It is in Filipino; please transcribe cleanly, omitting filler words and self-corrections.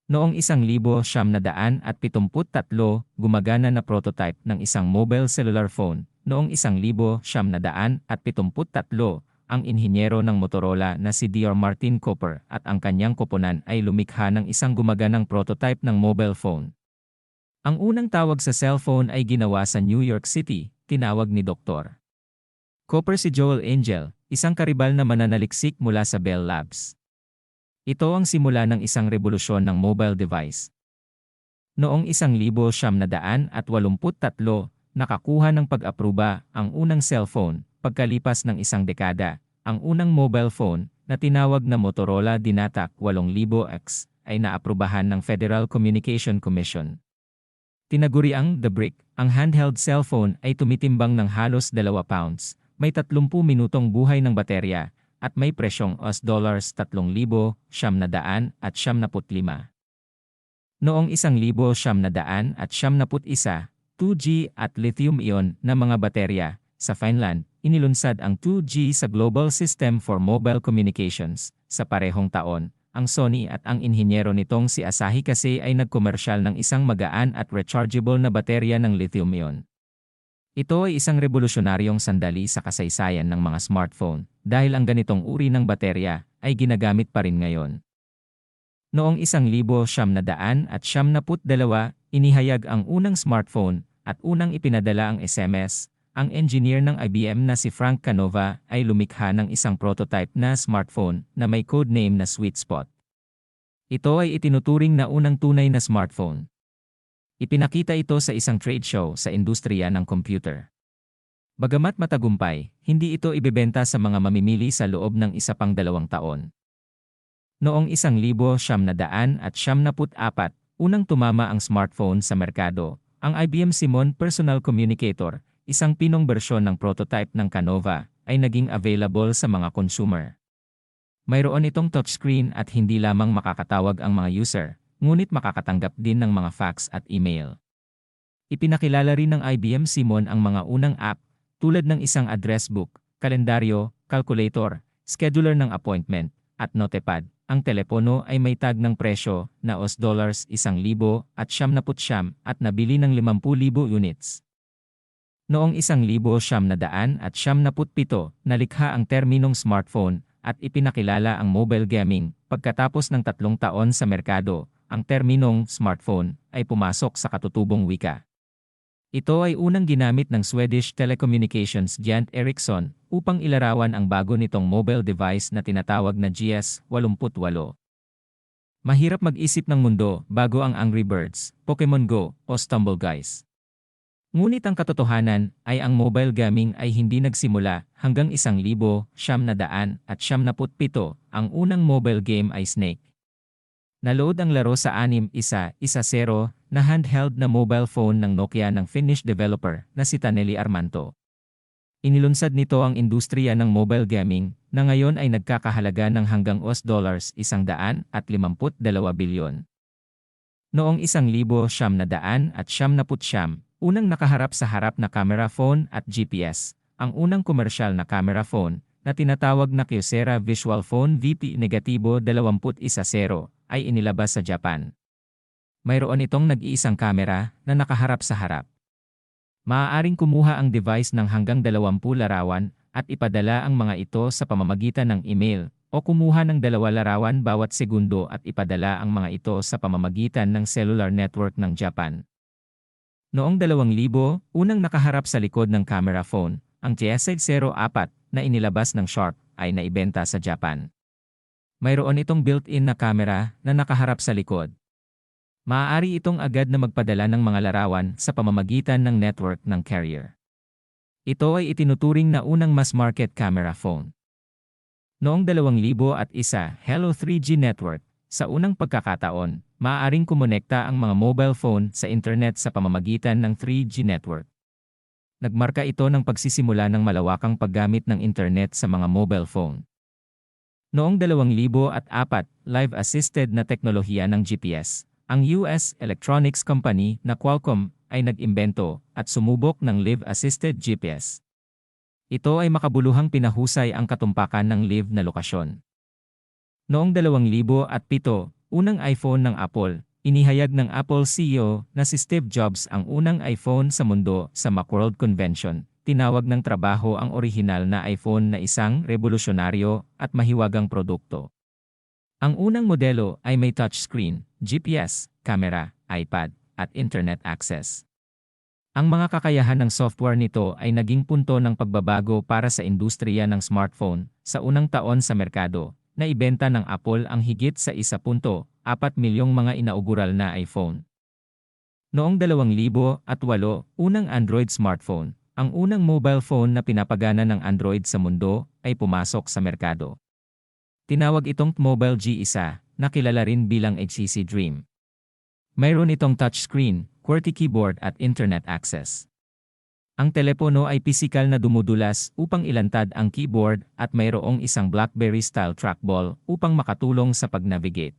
Noong 1973, gumagana na prototype ng isang mobile cellular phone. Noong 1973, ang inhinyero ng Motorola na si Dr. Martin Cooper at ang kanyang koponan ay lumikha ng isang gumaganang prototype ng mobile phone. Ang unang tawag sa cellphone ay ginawa sa New York City, tinawag ni Dr. Cooper si Joel Angel, isang karibal na mananaliksik mula sa Bell Labs. Ito ang simula ng isang revolusyon ng mobile device. Noong 1983, nakakuha ng pag-apruba ang unang cellphone. Pagkalipas ng isang dekada, ang unang mobile phone na tinawag na Motorola Dynatac 8000X ay naaprubahan ng Federal Communication Commission. Tinaguriang The Brick, ang handheld cellphone ay tumitimbang ng halos 2 pounds, may 30 minutong buhay ng baterya, at may presyong $3,975. Noong 1971, 2G at lithium-ion na mga baterya, sa Finland, inilunsad ang 2G sa Global System for Mobile Communications. Sa parehong taon, ang Sony at ang inhinyero nitong si Asahi Kasei ay nagkomersyal ng isang magaan at rechargeable na baterya ng lithium-ion. Ito ay isang revolusyonaryong sandali sa kasaysayan ng mga smartphone dahil ang ganitong uri ng baterya ay ginagamit pa rin ngayon. Noong 1972, inihayag ang unang smartphone at unang ipinadala ang SMS. Ang engineer ng IBM na si Frank Canova ay lumikha ng isang prototype na smartphone na may codename na Sweet Spot. Ito ay itinuturing na unang tunay na smartphone. Ipinakita ito sa isang trade show sa industriya ng computer. Bagamat matagumpay, hindi ito ibebenta sa mga mamimili sa loob ng 2 taon. Noong 1974, unang tumama ang smartphone sa merkado, ang IBM Simon Personal Communicator, isang pinong bersyon ng prototype ng Canova, ay naging available sa mga consumer. Mayroon itong touchscreen at hindi lamang makakatawag ang mga user, ngunit makakatanggap din ng mga fax at email. Ipinakilala rin ng IBM Simon ang mga unang app, tulad ng isang address book, kalendaryo, calculator, scheduler ng appointment, at notepad. Ang telepono ay may tag ng presyo na $1,000 at nabili ng 50,000 units. Noong 1977, nalikha ang terminong smartphone at ipinakilala ang mobile gaming. Pagkatapos ng 3 taon sa merkado, ang terminong smartphone ay pumasok sa katutubong wika. Ito ay unang ginamit ng Swedish telecommunications giant Ericsson upang ilarawan ang bago nitong mobile device na tinatawag na GS-88. Mahirap mag-isip ng mundo bago ang Angry Birds, Pokemon Go, o Stumble Guys. Ngunit ang katotohanan ay ang mobile gaming ay hindi nagsimula hanggang 1977. Ang unang mobile game ay Snake. Naload ang laro sa 6110 na handheld na mobile phone ng Nokia ng Finnish developer na si Taneli Armanto. Inilunsad nito ang industriya ng mobile gaming na ngayon ay nagkakahalaga ng hanggang $152 bilyon. Noong 1979, unang nakaharap sa harap na camera phone at GPS, ang unang komersyal na camera phone na tinatawag na Kyocera Visual Phone VP-2110 ay inilabas sa Japan. Mayroon itong nag-iisang kamera na nakaharap sa harap. Maaaring kumuha ang device ng hanggang 20 larawan at ipadala ang mga ito sa pamamagitan ng email o kumuha ng 2 larawan bawat segundo at ipadala ang mga ito sa pamamagitan ng cellular network ng Japan. Noong 2000, unang nakaharap sa likod ng camera phone, ang GS-04 na inilabas ng Sharp ay naibenta sa Japan. Mayroon itong built-in na kamera na nakaharap sa likod. Maaari itong agad na magpadala ng mga larawan sa pamamagitan ng network ng carrier. Ito ay itinuturing na unang mass-market camera phone. Noong 2001, Hello 3G network. Sa unang pagkakataon, maaaring kumonekta ang mga mobile phone sa internet sa pamamagitan ng 3G network. Nagmarka ito ng pagsisimula ng malawakang paggamit ng internet sa mga mobile phone. Noong 2004, live-assisted na teknolohiya ng GPS, ang US Electronics Company na Qualcomm ay nag-imbento at sumubok ng live-assisted GPS. Ito ay makabuluhang pinahusay ang katumpakan ng live na lokasyon. Noong 2007, Unang iPhone ng Apple. Inihayag ng Apple CEO na si Steve Jobs ang unang iPhone sa mundo sa Macworld Convention. Tinawag ng trabaho ang orihinal na iPhone na isang revolusyonaryo at mahiwagang produkto. Ang unang modelo ay may touchscreen, GPS, camera, iPad, at internet access. Ang mga kakayahan ng software nito ay naging punto ng pagbabago para sa industriya ng smartphone. Sa unang taon sa merkado, naibenta ng Apple ang higit sa 1.4 milyong mga inaugural na iPhone. Noong 2008, unang Android smartphone, ang unang mobile phone na pinapagana ng Android sa mundo, ay pumasok sa merkado. Tinawag itong Mobile G1, na kilala rin bilang HTC Dream. Mayroon itong touchscreen, QWERTY keyboard at internet access. Ang telepono ay pisikal na dumudulas upang ilantad ang keyboard at mayroong isang BlackBerry-style trackball upang makatulong sa pag-navigate.